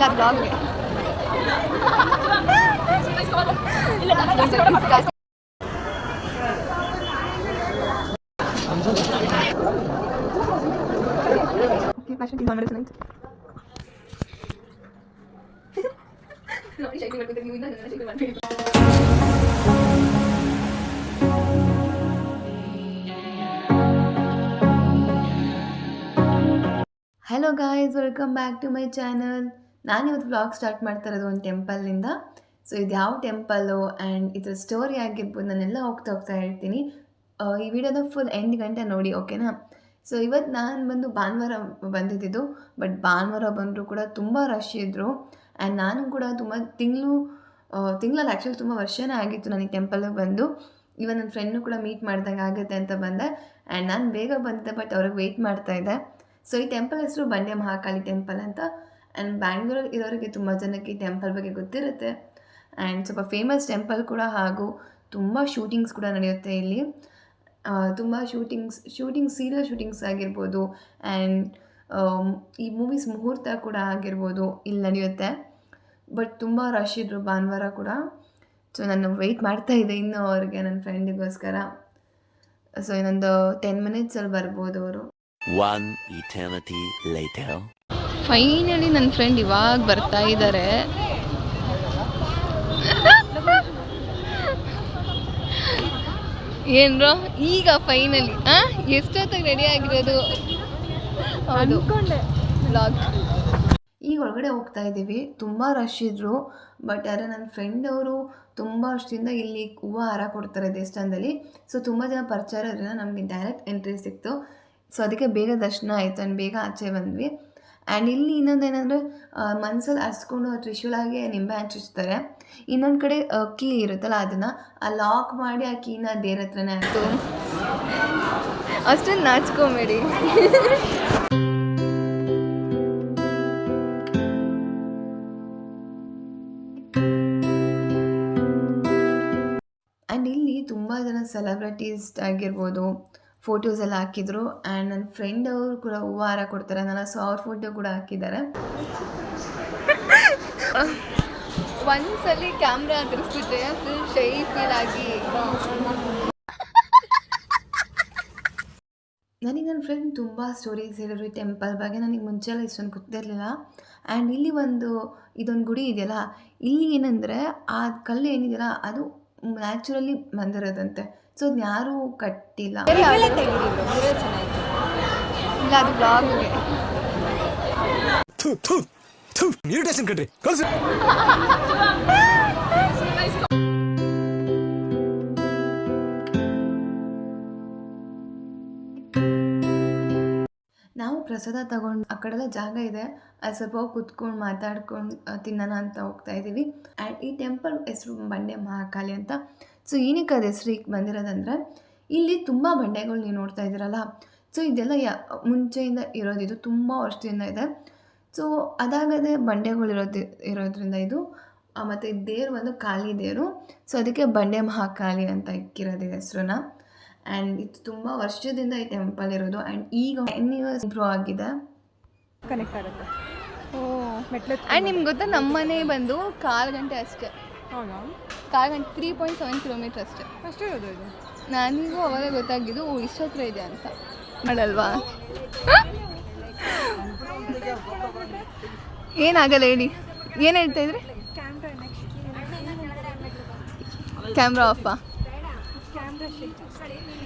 ಇಲ್ಲ ಬ್ಲಾಗ್ಗೆ hello guys, welcome back to my channel. ನಾನಿವತ್ತು ವ್ಲಾಗ್ ಸ್ಟಾರ್ಟ್ ಮಾಡ್ತಾ ಇರೋದು ಒಂದು ಟೆಂಪಲ್ನಿಂದ. ಸೊ ಇದು ಯಾವ ಟೆಂಪಲ್ಲು ಆ್ಯಂಡ್ ಇದ್ರ ಸ್ಟೋರಿ ಆಗಿರ್ಬೋದು ನಾನೆಲ್ಲ ಹೋಗ್ತಾ ಹೇಳ್ತೀನಿ. ಈ ವಿಡಿಯೋದ ಫುಲ್ ಎಂಡ್ ಗಂಟೆ ನೋಡಿ, ಓಕೆನಾ? ಸೊ ಇವತ್ತು ನಾನು ಬಂದು ಭಾನುವಾರ ಬಂದಿದ್ದು, ಬಟ್ ಭಾನುವಾರ ಬಂದರೂ ಕೂಡ ತುಂಬ ರಶ್ ಇದ್ದರು. ಆ್ಯಂಡ್ ನಾನು ಕೂಡ ತುಂಬ ತಿಂಗಳಲ್ಲಿ ಆ್ಯಕ್ಚುಲಿ ತುಂಬ ವರ್ಷನೇ ಆಗಿತ್ತು ನಾನು ಈ ಟೆಂಪಲ್ಗೆ ಬಂದು. ಇವನ್ ನನ್ನ ಫ್ರೆಂಡ್ನು ಕೂಡ ಮೀಟ್ ಮಾಡ್ದಂಗೆ ಆಗುತ್ತೆ ಅಂತ ಬಂದೆ. ಆ್ಯಂಡ್ ನಾನು ಬೇಗ ಬಂದಿದ್ದೆ, ಬಟ್ ಅವ್ರಿಗೆ ವೆಯ್ಟ್ ಮಾಡ್ತಾಯಿದ್ದೆ. ಸೊ ಈ ಟೆಂಪಲ್ ಹೆಸರು ಬಂಡೆ ಮಹಾಕಾಳಿ ಟೆಂಪಲ್ ಅಂತ. ಆ್ಯಂಡ್ ಬ್ಯಾಂಗ್ಳೂರಲ್ಲಿ ಇರೋರಿಗೆ ತುಂಬ ಜನಕ್ಕೆ ಈ ಟೆಂಪಲ್ ಬಗ್ಗೆ ಗೊತ್ತಿರುತ್ತೆ. ಆ್ಯಂಡ್ ಸ್ವಲ್ಪ ಫೇಮಸ್ ಟೆಂಪಲ್ ಕೂಡ, ಹಾಗೂ ತುಂಬ ಶೂಟಿಂಗ್ಸ್ ಕೂಡ ನಡೆಯುತ್ತೆ ಇಲ್ಲಿ. ತುಂಬ ಶೂಟಿಂಗ್ಸ್ ಸೀರಿಯಲ್ ಶೂಟಿಂಗ್ಸ್ ಆಗಿರ್ಬೋದು, ಆ್ಯಂಡ್ ಈ ಮೂವೀಸ್ ಮುಹೂರ್ತ ಕೂಡ ಆಗಿರ್ಬೋದು ಇಲ್ಲಿ ನಡೆಯುತ್ತೆ. ಬಟ್ ತುಂಬ ರಶ್ ಇದ್ದರು ಭಾನುವಾರ ಕೂಡ. ಸೊ ನಾನು ವೆಯ್ಟ್ ಮಾಡ್ತಾಯಿದ್ದೆ ಇನ್ನೂ ಅವ್ರಿಗೆ, ನನ್ನ ಫ್ರೆಂಡಿಗೋಸ್ಕರ. ಸೊ ಇನ್ನೊಂದು 10 ಮಿನಿಟ್ಸಲ್ಲಿ ಬರ್ಬೋದು ಅವರು. One eternity later. ಫೈನಲಿ ನನ್ನ ಫ್ರೆಂಡ್ ಇವಾಗ ಬರ್ತಾ ಇದ್ದಾರೆ. ಏನ್ರೋ ಈಗ ಫೈನಲಿ ಎಷ್ಟೊತ್ತಾಗಿ ರೆಡಿ ಆಗಿರೋದು? ಹೌದು, ಬ್ಲಾಗ್. ಈಗ ಒಳಗಡೆ ಹೋಗ್ತಾ ಇದ್ದೀವಿ. ತುಂಬ ರಶ್ ಇದ್ದರು, ಬಟ್ ಆದರೆ ನನ್ನ ಫ್ರೆಂಡ್ ಅವರು ತುಂಬ ವರ್ಷದಿಂದ ಇಲ್ಲಿ ಹೂವು ಹಾರ ಕೊಡ್ತಾರೆ ದೇವಸ್ಥಾನದಲ್ಲಿ. ಸೊ ತುಂಬ ಜನ ಪರಿಚಯ ಇರೋದ್ರಿಂದ ನಮಗೆ ಡೈರೆಕ್ಟ್ ಎಂಟ್ರಿ ಸಿಕ್ತು. ಸೊ ಅದಕ್ಕೆ ಬೇಗ ದರ್ಶನ ಆಯಿತು ಆ್ಯಂಡ್ ಬೇಗ ಆಚೆ ಬಂದ್ವಿ. ಆ್ಯಂಡ್ ಇಲ್ಲಿ ಇನ್ನೊಂದೇನೆಂದರೆ, ಮನಸ್ಸಲ್ಲಿ ಹರಿಸ್ಕೊಂಡು ತ್ರಿಶೂಲಾಗೆ ನಿಂಬೆ ಹಂಚಿಸ್ತಾರೆ. ಇನ್ನೊಂದು ಕಡೆ ಕೀ ಇರುತ್ತಲ್ಲ, ಅದನ್ನು ಲಾಕ್ ಮಾಡಿ ಆ ಕೀನ ದೇವ್ರ ಹತ್ರನೇ ಆಯಿತು. ಅಷ್ಟೊಂದು ನಾಚ್ಕೊಂಬೇಡಿ. ಆ್ಯಂಡ್ ಇಲ್ಲಿ ತುಂಬ ಜನ ಸೆಲೆಬ್ರಿಟೀಸ್ ಆಗಿರ್ಬೋದು ಫೋಟೋಸ್ ಎಲ್ಲ ಹಾಕಿದ್ರು. ಆ್ಯಂಡ್ ನನ್ನ ಫ್ರೆಂಡ್ ಅವರು ಕೂಡ ಹೂವು ಹಾರ ಕೊಡ್ತಾರೆ ನಾನು, ಸೊ ಅವ್ರ ಫೋಟೋ ಕೂಡ ಹಾಕಿದ್ದಾರೆ. ಒಂದ್ಸಲಿ ಕ್ಯಾಮ್ರಾ ತಿರ್ಸ್ಬಿಟ್ರೆ ಫುಲ್ ಶೈ ಫೀಲ್ ಆಗಿ. ನನಗೆ ನನ್ನ ಫ್ರೆಂಡ್ ತುಂಬ ಸ್ಟೋರೀಸ್ ಹೇಳಿದ್ರು ಈ ಟೆಂಪಲ್ ಬಗ್ಗೆ. ನನಗೆ ಮುಂಚೆಲ್ಲ ಇಷ್ಟೊಂದು ಗೊತ್ತಿರಲಿಲ್ಲ. ಆ್ಯಂಡ್ ಇಲ್ಲಿ ಇದೊಂದು ಗುಡಿ ಇದೆಯಲ್ಲ, ಇಲ್ಲಿ ಏನಂದರೆ ಆ ಕಲ್ಲು ಏನಿದೆಯಲ್ಲ ಅದು ನ್ಯಾಚುರಲಿ ಬಂದಿರೋದಂತೆ. ಸೊ ಅದನ್ನ ಯಾರೂ ಕಟ್ಟಿಲ್ಲ. ಇಲ್ಲ, ಅದು ಬ್ಲಾಗ್ಗೆ. ನಾವು ಪ್ರಸಾದ ತಗೊಂಡು ಆ ಕಡೆಲ್ಲ ಜಾಗ ಇದೆ, ಅದು ಸ್ವಲ್ಪ ಹೋಗಿ ಕುತ್ಕೊಂಡು ಮಾತಾಡ್ಕೊಂಡು ತಿನ್ನೋಣ ಅಂತ ಹೋಗ್ತಾ ಇದ್ದೀವಿ. ಆ್ಯಂಡ್ ಈ ಟೆಂಪಲ್ ಹೆಸರು ಬಂಡೆ ಮಹಾಕಾಳಿ ಅಂತ. ಸೊ ಏನಕ್ಕೆ ಅದು ಹೆಸರು ಈಗ ಬಂದಿರೋದಂದರೆ, ಇಲ್ಲಿ ತುಂಬ ಬಂಡೆಗಳು ನೀವು ನೋಡ್ತಾ ಇದ್ದೀರಲ್ಲ, ಸೊ ಇದೆಲ್ಲ ಮುಂಚೆಯಿಂದ ಇರೋದಿದು, ತುಂಬ ವರ್ಷದಿಂದ ಇದೆ. ಸೊ ಅದಾಗದೆ ಬಂಡೆಗಳು ಇರೋದ್ರಿಂದ ಇದು, ಮತ್ತು ದೇವರು ಒಂದು ಕಾಳಿ ದೇವರು. ಸೊ ಅದಕ್ಕೆ ಬಂಡೆ ಮಹಾಕಾಳಿ ಅಂತ ಇಕ್ಕಿರೋದು ಹೆಸರನ್ನ. ಆ್ಯಂಡ್ ಇದು ತುಂಬ ವರ್ಷದಿಂದ ಈ ಟೆಂಪಲ್ ಇರೋದು. ಆ್ಯಂಡ್ ಈಗ 10 years ಇಂಪ್ರೂವ್ ಆಗಿದೆ, ಕನೆಕ್ಟ್ ಆಗುತ್ತೆ. ಆ್ಯಂಡ್ ನಿಮ್ಗೆ ಗೊತ್ತಾ, ನಮ್ಮ ಮನೆ ಬಂದು 1/4 ಗಂಟೆ ಅಷ್ಟೇ. ಹೌದಾ? 1/4 ಗಂಟೆ, 3.7 ಕಿಲೋಮೀಟರ್ ಅಷ್ಟೇ. ಅಷ್ಟೇ ಇರೋದು ಇದು. ನಾನಿಗೂ ಅವಾಗ ಗೊತ್ತಾಗಿದ್ದು ಇಷ್ಟು ಹತ್ರ ಇದೆ ಅಂತ. ಮಾಡಲ್ವಾ? ಏನಾಗಲ್ಲ ಹೇಳಿ, ಏನು ಹೇಳ್ತಾ ಇದ್ರಿ? ಕ್ಯಾಮ್ರಾ ಆಫಾ?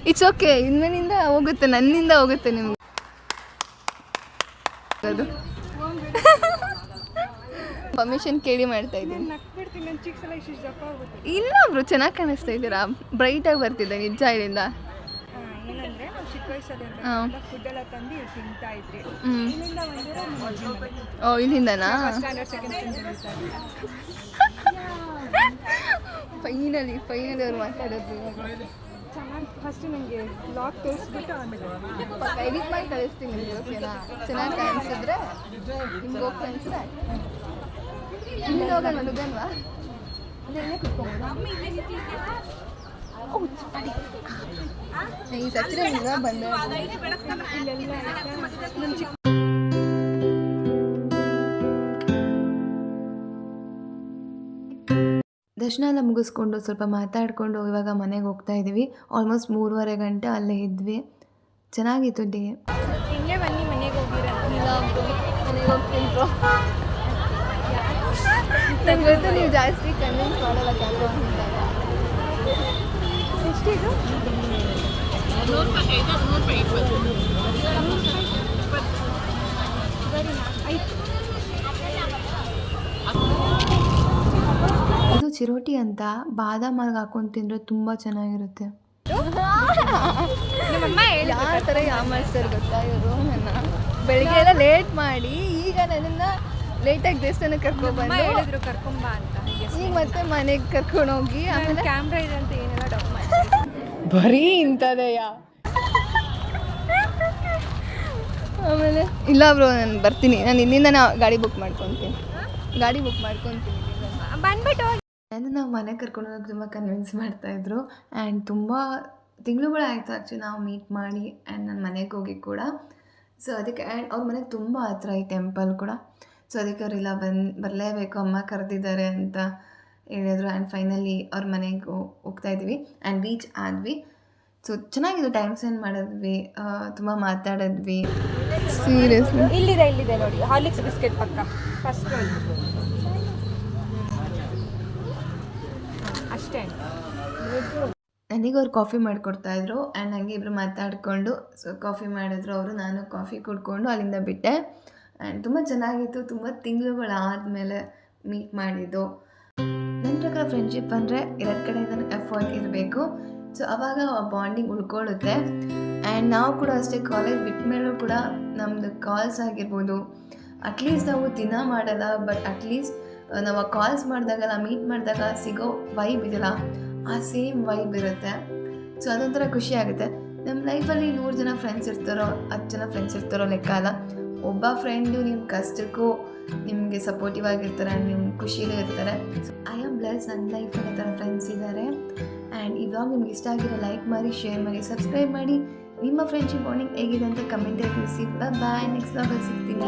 ಇಟ್ಸ್ ಓಕೆ, ಇನ್ನಿಂದ ಹೋಗುತ್ತೆ, ನನ್ನಿಂದ ಹೋಗುತ್ತೆ ನಿಮ್ಗೆ ಅದು. ಪರ್ಮಿಷನ್ ಕೇಳಿ ಮಾಡ್ತಾ ಇದ್ದೀನಿ. ಇಲ್ಲ ಬ್ರೋ, ಚೆನ್ನಾಗಿ ಕಾಣಿಸ್ತಾ ಇದ್ದೀರಾ, ಬ್ರೈಟಾಗಿ ಬರ್ತಿದ್ದೆ ನಿಜ ಇಲ್ಲಿಂದ. ಓ, ಇಲ್ಲಿಂದನಾ? ಫೈನಲಿ ಅವ್ರು ಮಾತಾಡೋದು. ಫಸ್ಟ್ ನನಗೆ ಬ್ಲಾಗ್ ತೋರಿಸ್ಬಿಟ್ಟು ಎಡಿಟ್ ಮಾಡಿ ಕಳಿಸ್ತೀನಿ ನಿಮಗೆ, ಓಕೆನಾ? ಚೆನ್ನಾಗಿ ಕಾಣಿಸಿದ್ರೆ ನಿಮ್ಗೆ ಹೋಗಿ ಕಾಣಿಸಿದ್ರೆ ಇಲ್ಲಿ ಹೋಗೋಣ, ಮದುವೆಲ್ವಾ? ಅದೇನೇ ಕುತ್ಕೊಂಡು ಈ ಸಚ್ಚಿರ ಬಂದ ದರ್ಶನ ಎಲ್ಲ ಮುಗಿಸ್ಕೊಂಡು ಸ್ವಲ್ಪ ಮಾತಾಡಿಕೊಂಡು ಇವಾಗ ಮನೆಗೆ ಹೋಗ್ತಾ ಇದ್ದೀವಿ. ಆಲ್ಮೋಸ್ಟ್ 3:30 ಗಂಟೆ ಅಲ್ಲೇ ಇದ್ವಿ. ಚೆನ್ನಾಗಿತ್ತು ಡೇ. ಹಿಂಗೆ ಬನ್ನಿ ಮನೆಗೆ ಹೋಗಿರ ಇಲ್ಲ ಮನೆಗೆ ಹೋಗ್ತೀನಿ ಬ್ರೋ. ನಂಗೆ ಗೊತ್ತು ನೀವು ಜಾಸ್ತಿ ಕನ್ವಿನ್ಸ್ ಮಾಡಲ್ಲ ಕ್ಯಾಮ್ರಾ ಮುಂದಾಗ. ಎಷ್ಟಿದು? 100 ಇದು ಚಿರೋಟಿ ಅಂತ ಬಾದಾಮ್ ಹಾಗೆ ಹಾಕೊಂಡು ತಿಂದರೆ ತುಂಬ ಚೆನ್ನಾಗಿರುತ್ತೆ. ನಮ್ಮಮ್ಮ ಹೇಳಿ ಯಾವ ಥರ ಯಾಮಾರಿಸ್ತಾರೆ ಗೊತ್ತಾ ಇವರು ನನ್ನ. ಬೆಳಿಗ್ಗೆ ಎಲ್ಲ ಲೇಟ್ ಮಾಡಿ ಈಗ ನನ್ನನ್ನು ಲೇಟಾಗಿ ದೇವಸ್ಥಾನಕ್ಕೆ ಕರ್ಕೊಂಡ್ಬಂದು ಹೇಳಿದ್ರು ಕರ್ಕೊಂಬ ಅಂತ. ಈಗ ಮತ್ತೆ ಮನೆಗೆ ಕರ್ಕೊಂಡೋಗಿ ಆಮೇಲೆ ಕ್ಯಾಮ್ರಾ ಇದೆ ಅಂತ ಏನೆಲ್ಲ ಡೌಟ್ ಮಾಡಿ ಬರೀ ಇಂಥದೆಯಾ. ಆಮೇಲೆ ಇಲ್ಲ ಬ್ರೋ ನಾನು ಬರ್ತೀನಿ, ನಾನು ಇಲ್ಲಿಂದ ಗಾಡಿ ಬುಕ್ ಮಾಡ್ಕೊತೀನಿ ಬಂದ್ಬಿಟ್ಟು. ನಾನು ನಾವು ಮನೆಗೆ ಕರ್ಕೊಂಡು ಹೋಗೋಕೆ ತುಂಬ ಕನ್ವಿನ್ಸ್ ಮಾಡ್ತಾಯಿದ್ರು. ಆ್ಯಂಡ್ ತುಂಬ ತಿಂಗಳುಗಳಾಯಿತು ಆ್ಯಕ್ಚುಲಿ ನಾವು ಮೀಟ್ ಮಾಡಿ ಆ್ಯಂಡ್ ನಾನು ಮನೆಗೆ ಹೋಗಿ ಕೂಡ. ಸೊ ಅದಕ್ಕೆ ಆ್ಯಂಡ್ ಅವ್ರ ಮನೆಗೆ ತುಂಬ ಹತ್ರ ಈ ಟೆಂಪಲ್ ಕೂಡ. ಸೊ ಅದಕ್ಕೆ ಅವರೆಲ್ಲ ಬರಲೇಬೇಕು, ಅಮ್ಮ ಕರೆದಿದ್ದಾರೆ ಅಂತ ಹೇಳಿದ್ರು. ಆ್ಯಂಡ್ ಫೈನಲಿ ಅವ್ರ ಮನೆಗೆ ಹೋಗ್ತಾ ಇದ್ವಿ ಆ್ಯಂಡ್ ರೀಚ್ ಆದ್ವಿ. ಸೊ ಚೆನ್ನಾಗಿತ್ತು, ಟೈಮ್ ಸ್ಪೆಂಡ್ ಮಾಡಿದ್ವಿ, ತುಂಬ ಮಾತಾಡಿದ್ವಿ. ಸೀರಿಯಸ್ಲಿ ಇಲ್ಲಿದೆ ನೋಡಿ ಹಾರ್ಲಿಕ್ಸ್ ಬಿಸ್ಕೆಟ್ ಪಕ್ಕ ಫಸ್ಟ್ ಅಷ್ಟೇ. ನನಗೆ ಅವ್ರು ಕಾಫಿ ಮಾಡಿಕೊಡ್ತಾಯಿದ್ರು ಆ್ಯಂಡ್ ನನಗೆ ಇಬ್ಬರು ಮಾತಾಡಿಕೊಂಡು ಸೊ ಕಾಫಿ ಮಾಡಿದ್ರು ಅವರು, ನಾನು ಕಾಫಿ ಕುಡ್ಕೊಂಡು ಅಲ್ಲಿಂದ ಬಿಟ್ಟೆ. ಆ್ಯಂಡ್ ತುಂಬ ಚೆನ್ನಾಗಿತ್ತು, ತುಂಬ ತಿಂಗಳುಗಳಾದಮೇಲೆ ಮೀಟ್ ಮಾಡಿದ್ದು. ನನ್ನ ಪ್ರಕಾರ ಫ್ರೆಂಡ್ಶಿಪ್ ಅಂದರೆ 2 ಕಡೆಯಿಂದನೂ ಎಫರ್ಟ್ ಇರಬೇಕು. ಸೊ ಆವಾಗ ಬಾಂಡಿಂಗ್ ಉಳ್ಕೊಳ್ಳುತ್ತೆ. ಆ್ಯಂಡ್ ನಾವು ಕೂಡ ಅಷ್ಟೇ, ಕಾಲೇಜ್ ಬಿಟ್ಟ ಮೇಲೂ ಕೂಡ ನಮ್ಮದು ಕಾಲ್ಸ್ ಆಗಿರ್ಬೋದು, ಅಟ್ಲೀಸ್ಟ್ ನಾವು ದಿನ ಮಾಡಲ್ಲ ಬಟ್ ಅಟ್ಲೀಸ್ಟ್ ನಾವು ಆ ಕಾಲ್ಸ್ ಮಾಡಿದಾಗ ಮೀಟ್ ಮಾಡಿದಾಗ ಸಿಗೋ ವೈಬ್ ಇದೆಯಲ್ಲ ಆ ಸೇಮ್ ವೈಬ್ ಇರುತ್ತೆ. ಸೊ ಅದೊಂಥರ ಖುಷಿ ಆಗುತ್ತೆ. ನಮ್ಮ ಲೈಫಲ್ಲಿ 100 ಜನ ಫ್ರೆಂಡ್ಸ್ ಇರ್ತಾರೋ 10 ಜನ ಫ್ರೆಂಡ್ಸ್ ಇರ್ತಾರೋ ಲೆಕ್ಕ ಅಲ್ಲ. ಒಬ್ಬ ಫ್ರೆಂಡು ನಿಮ್ಮ ಕಷ್ಟಕ್ಕೂ ನಿಮಗೆ ಸಪೋರ್ಟಿವ್ ಆಗಿರ್ತಾರೆ, ನಿಮ್ಮ ಖುಷಿಲೂ ಇರ್ತಾರೆ. ಸೊ ಐ ಆಮ್ ಬ್ಲೆಸ್, ನನ್ನ ಲೈಫಲ್ಲಿ ಆ ಥರ ಫ್ರೆಂಡ್ಸ್ ಇದ್ದಾರೆ. ಆ್ಯಂಡ್ ಈ ವ್ಲಾಗ್ ನಿಮ್ಗೆ ಇಷ್ಟ ಆಗಿರೋ ಲೈಕ್ ಮಾಡಿ, ಶೇರ್ ಮಾಡಿ, ಸಬ್ಸ್ಕ್ರೈಬ್ ಮಾಡಿ. ನಿಮ್ಮ ಫ್ರೆಂಡ್ಶಿಪ್ ಬಾಂಡಿಂಗ್ ಹೇಗಿದೆ ಅಂತ ಕಮೆಂಟಲ್ಲಿ ತಿಳಿಸಿ. ಬಾಯ್, ನೆಕ್ಸ್ಟ್ ವ್ಲಾಗಲ್ಲಿ ಸಿಗ್ತೀನಿ.